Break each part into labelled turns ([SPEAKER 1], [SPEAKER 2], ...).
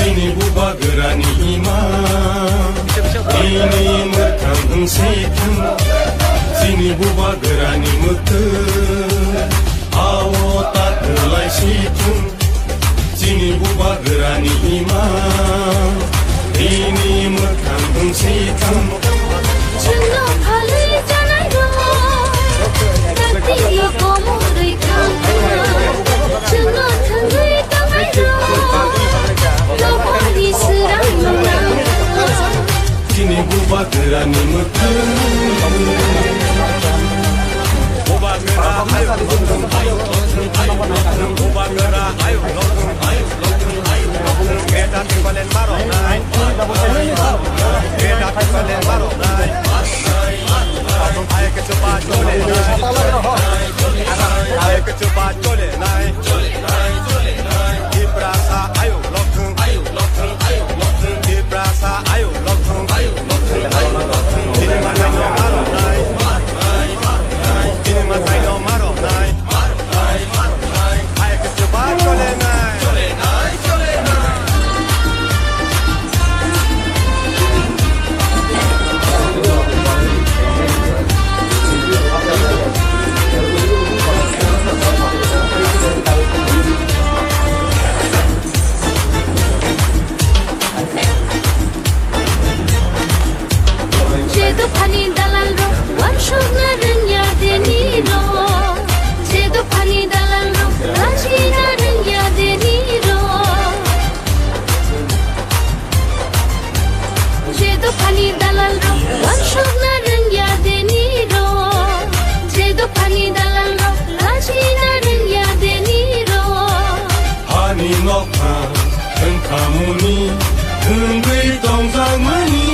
[SPEAKER 1] Dini buba gerani ima Dini merkam engseitang Dini buba gerani mutu Awo tak kelai situng Dini buba gerani ima Dini merkam engseitang
[SPEAKER 2] Cengno phale janai ro Takti yo komo rei kang Cengno thangai tangai ro Lokari serang menang
[SPEAKER 1] Dini buba gerani mutu Buba gera ayo lotung ayo Buba gera ayo lotung ayo Kita tinggalin maro nai Kita tinggalin maro nai Ayo kecupat jole Ayo kecupat jole nai Ibrasa ayo lotung Ibrasa ayo lotung Ini matai no maro nai Ini matai no maro nai Ayo kecupat jole nai
[SPEAKER 2] Jedo pani dalal ro Warshok na renya deni ro Jedo pani dalal ro Raji na renya deni ro Jedo pani dalal ro Warshok na renya deni ro Jedo pani dalal ro Raji na renya deni ro
[SPEAKER 1] Hani nokha Tengkamuni Tengui tongzangmani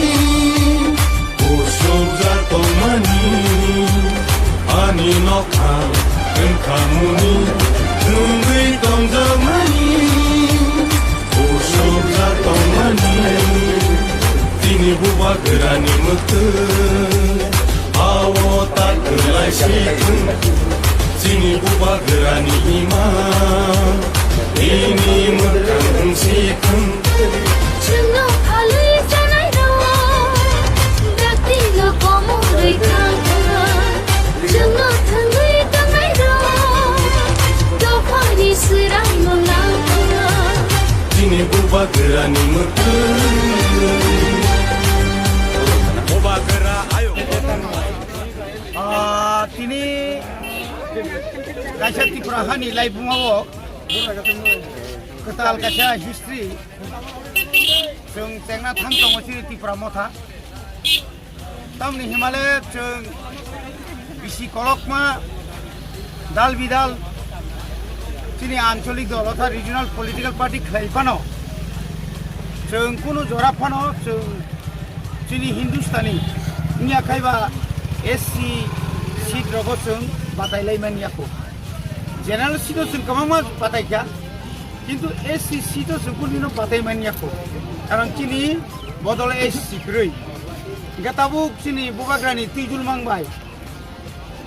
[SPEAKER 1] Usubza tongmani Hani nokha Tengkamuni Tengui tongzangmani Usubza tongmani Dini buba gerani mutu Awo tak kelai situng Dini buba gerani ima Ini merkam situng
[SPEAKER 2] Cengno phale janai ro Takti yo komo rei kang Cengno thangai tangai ro Lokari serang menang
[SPEAKER 1] Dini buba gerani mutu Buba gera ayo
[SPEAKER 3] Tini kaisa Tripura hani laibungao ketal kaisa history जों जेंना थांदोंमोन त्रिपुरा मथा तामनि हिमालय जों बिसि कलकमा दाल बिदाल जोंनि आन्चलिक दल अर्थात regional political party खालायफानो जों कुनु जराफानो जों जोंनि हिन्दुस्तानी नियाखायबा एससी सीट रगो जों बादायलायमानियाखौ जेनेरेल सीटआव जों गोबां बादायखा किन्तु एससी सीटआव जों कुनु बादायमानियाखौ Karang kini bodol SC krui. Gatabuk sini bubagrani tijul mangbai.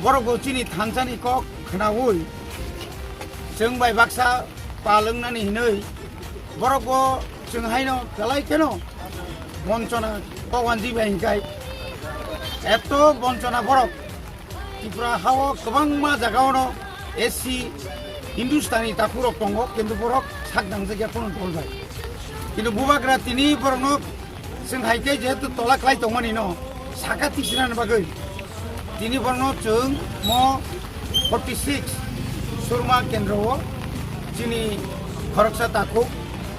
[SPEAKER 3] Borogo sini thansani kok khnawui. जों bai baksa palungnani hinoi. Borogo जों haino kalai keno. Bonchona pawandi bangkai. Eto bonchona borok. Tripura hawo gobang ma jagaono SC Hindustani tapurok tongo kintu borok sakdang jaga kono tolbai. কিন্তু বুবাগ্রা তিনি বরং जों हायके जेहेतु तला खाय दंमोन नो साखाथि सिनान बागै তিনি বরং जों म 46 सुरमा केन्द्रआव जोंनि फरकसा ताखौ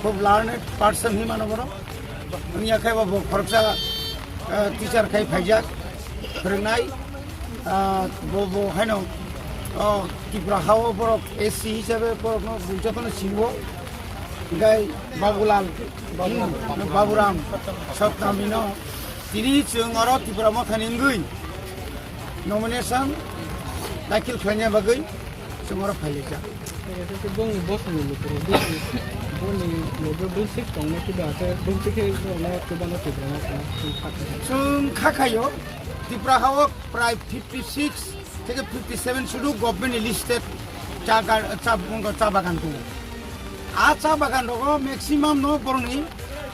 [SPEAKER 3] खूब लार्नेड पार्सन हि मानो बरो अनि आखायबा फरकसा टीचर खाय फायजाक फोरोंनाय बो हायनो त्रिपुरा हाव बरक एससी हिसाबै बरकनो बुजतनो सिनबो गाय बाबुलाल बाबुराम सब तामिनो तिनी जों आरो त्रिपुरा मथानि गै नमिनेशन दाखिल खालामनाय बागै जों आरो फाइलिजा
[SPEAKER 4] Bung bosni lupur, bung mobil bung sih tong nak kita ada bung sih nak kita nak kita nak.
[SPEAKER 3] जों खाखायो त्रिपुरा हाव प्राय 56 থেকে 57 শুধু गभर्नमेन्ट लिस्टेड चा बागान दङ आ चा बागान दङ मेक्सिमाम न बरंनि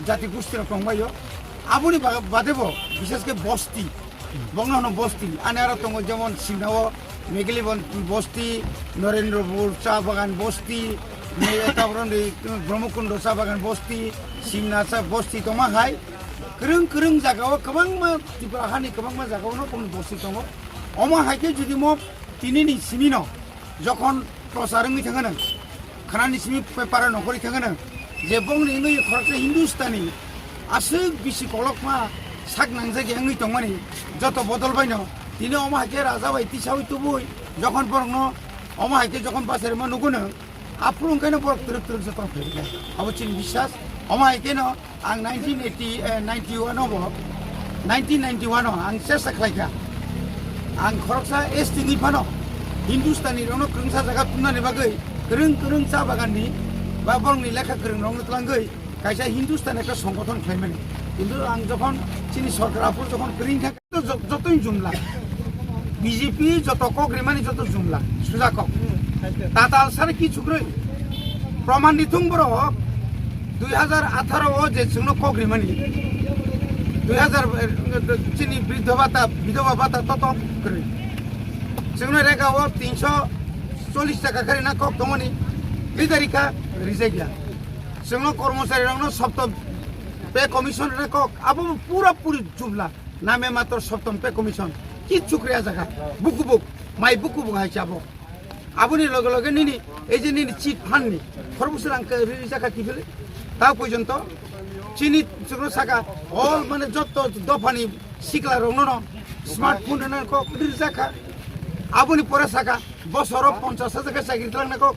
[SPEAKER 3] জাতি গোষ্ঠীর টংবাইও আবুনি বাদেব বিশেষ করে বস্তি বংন বস্তি আনে আরো দङ যেমন সিংনাও মেঘেলি বস্তি নরেন্দ্রপুর চা বাগান বস্তি তারপরে ব্রহ্মকুণ্ড চা বাগান বস্তি সিমনা চা বস্তি দमा हाय गोरों गोरों जायगायाव गोबां त्रिपुरा हानि गोबां जायगायावनो खम बस्ति दङ अमा हायके जुदि म दिनैनि सिमिनो যখন প্রচারঙ্গি থাকে না খানানি সিমি পেপারে নকরি থাকে না যে বংনি নই খরচে হিন্দুস্তানি আসে বিসি কলকমা সাক নাংজে গেঙ্গি দংমানি যত বদল বাইনো দিনে অমা হাইকে রাজা বাই তিসাউই তুবুই যখন বরং অমা হাইকে যখন বাসের মা নুগুনো আপ্রুং কেন বরক তুরুক তুরুক যতন ফেরিলে অবচিন বিশ্বাস অমা হাইকে ন আং 1991 आं सेस्ता खालायखा आं खरकसा एसटि नि फानो हिन्दुस्तानी रनो क्रंसा जागा तुमनानि बागै गोरों गोरों चा बागाननि बा बरंनि लेखा गोरों रंनो तलांगै कायसा हिन्दुस्तान একটা সংগঠন খাইমানি কিন্তু आं যখন চিনি সরকারাপুর যখন গ্রিন থাকে তো যতই জুমলা বিজেপি যত কগ্রিমানি যত জুমলা সুজা কক তাতাল সারে কি ছুগ্রই প্রমাণ নিথুং বড় 2018 যে जोंनो কগ্রিমানি 2000 চিনি বিধবা ভাতা তত করে जोंनो रेगाव 340 টাকা করে না কক দমনি এই তারিখা রিজাইলা जोंनो কর্মচারী রংনো সপ্তম पे कमिशन रे কক আবো পুরোপুরি জুমলা নামে মাত্র সপ্তম पे কমিশন কি চুকরিয়া জায়গা বুকুবুক মাই বুকুবুক হাইছে আবো আবুনি লগে লগে নিনি এই যে নিনি চিট ফান্ডনি খরবুসের আঙ্ক রি জায়গা কি ফেলে তা পর্যন্ত চিনি চুকরো সাকা অল মানে যত দফানি শিকলা রংন স্মার্টফোন রে কক রি জায়গা আবুনি পরে সাকা বছর 50,000 টাকা চাকরি তলাং কক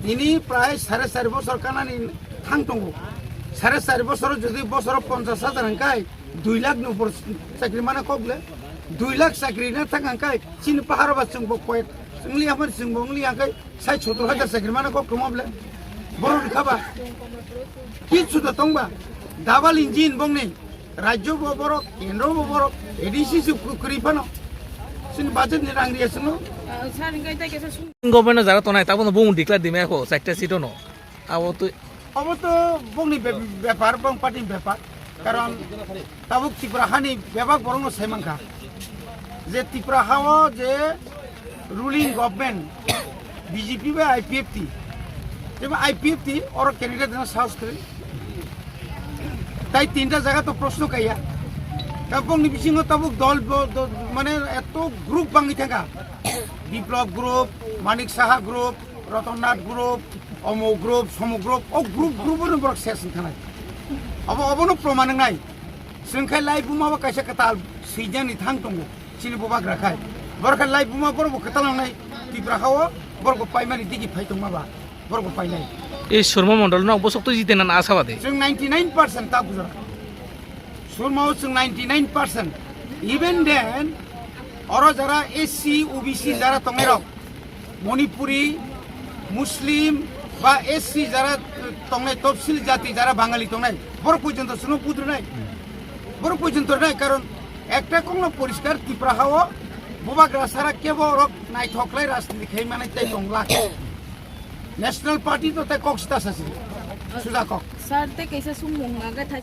[SPEAKER 3] তিনি প্রায় 4.5 বছর কানানি থাংতঙ্গো 4.5 বছর যদি বছর 50,000 আঙ্কাই 2 লাখ উপর চাকরি মানে কবলে 2 লাখ চাকরি না থাক আঙ্কাই চিনি পাহাড় বাসং পয়েন্ট जोंनि आमार जोंबंनि आंखाय 60-70,000 चाकरि माने কক कमाबले बरो खाबा কি সুদা তংবা দাবাল ইঞ্জিন বংনি রাজ্য বড় কেন্দ্র বড় এডিসি করিফানো সিন বাজেট নি রাং রিয়েছনো
[SPEAKER 5] গভর্নমেন্ট যারা তো নাই তাবো বং ডিক্লার দিমে এখন 4টা সিটও ন আবো তো
[SPEAKER 3] অবতো বংনি ব্যাপার বং পার্টি ব্যাপার কারণ তাবুক ত্রিপুরা হানি ব্যাপক বরং সাইমাংখা যে ত্রিপুরা হাও যে রুলিং গভর্নমেন্ট বিজেপি বা আইপিএফটি যেমন আইপিএফটি ওর ক্যান্ডিডেট সাহস করে তাই 3টা জায়গা তো প্রশ্ন কাইয়া এবং নিবিসিংহ তাবুক দল মানে এত গ্রুপ বাঙ্গি থাকা বিপ্লব group Manik Saha group রতননাথ group অমো group সম গ্রুপ ও গ্রুপের বড় শেষ থানায় অবনো প্রমাণ নাই जोंखाय लाई बुमाबा कायसा कताल सैजानि थां दङ सिनि बबाग राखाय बरखा लाई बुमा बरबो कतालांनाय तिब्राखाव बरगो पाइमानि दिगि फाइतों माबा बरगो पाइनाय
[SPEAKER 5] এই শর্মা মন্ডল না অবসক্ত জিতে না আশাবাদে
[SPEAKER 3] जों 99% ता बुजरा सुरमाव जों 99% इवन देन और जरा एससी ओबीसी जरा तंगेराव मणिपुरी मुस्लिम बा एससी जरा तंगनाय तफसिल जाति जरा बाঙালি तंगनाय बर पर्यन्त सुनो पुद्रनाय बर पर्यन्त नाय कारण একটা কোন পরিষ্কার ত্রিপুরা হাও ববাগ্রা সারা কেবল নাইথকলাই রাজনীতি খাই মানে তাই দংলা ন্যাশনাল পার্টি তো তাই কক্সটা আছে সুজা cock
[SPEAKER 6] Sir, te kaisa sumong nga